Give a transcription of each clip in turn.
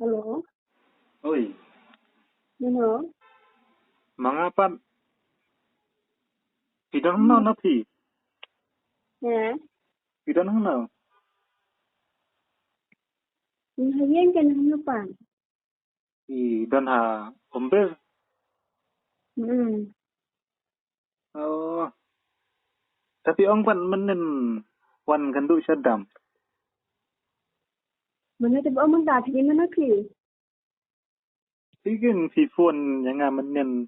Halo, Oi, Nino. mengapa tidak kenal Hmm. nabi? Ya, Tidak kenal. Harian kan lupa. Dan ombel. Hmm. Oh, tapi orang pan menen wan kandu syadam. Mana tu bawa mentah di mana ki? Bikin si phone yang menen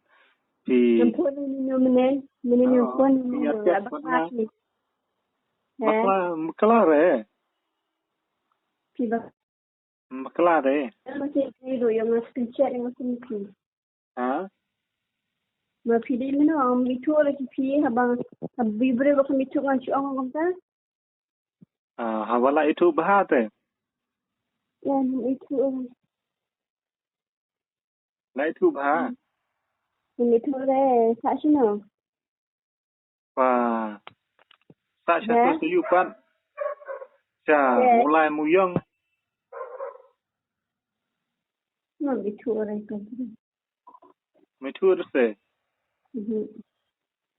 di Nampak ni menen pun di atas apa mana ki? maklare, Tiba maklare. masih itu yang masih chat yang masih ki. Ha? Mapili mana am itu lagi pi habang habibre ba kami tu ngan ang ang ta? Hawala itu bahate. Ya, itu La itu bah. itu le sa sino. Wah, tak satu suyupan. Mulai muyong. Nam itu le kan. Mitu se.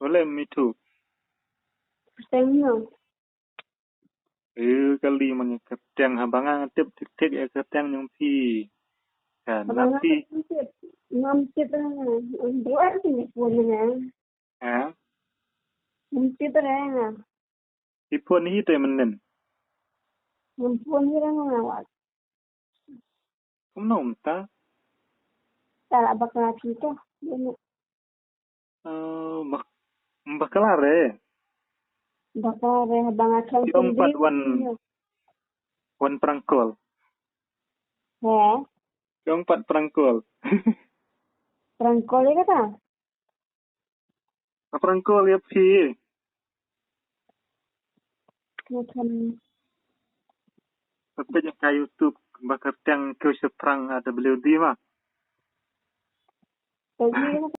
Boleh mitu. Pertanyaan. Kali man keteng habangan tip tik tik keteng yang pi. Kan Abang napi. ngam tip dua sini pun na. Ha? Tip na. Ipon ni te menen. Pun ni na wa. Kumnom ta? Tala bakal kita. Bak bakalare. Bakal abang akan Yung pat sendiri. wan prangkol. He. Yung pat prangkol. Perangkol ya kata. Prangkol ya pi. Macam. Tapi yang kayu tu bakar teng ke seprang ada beliau di mah. Jadi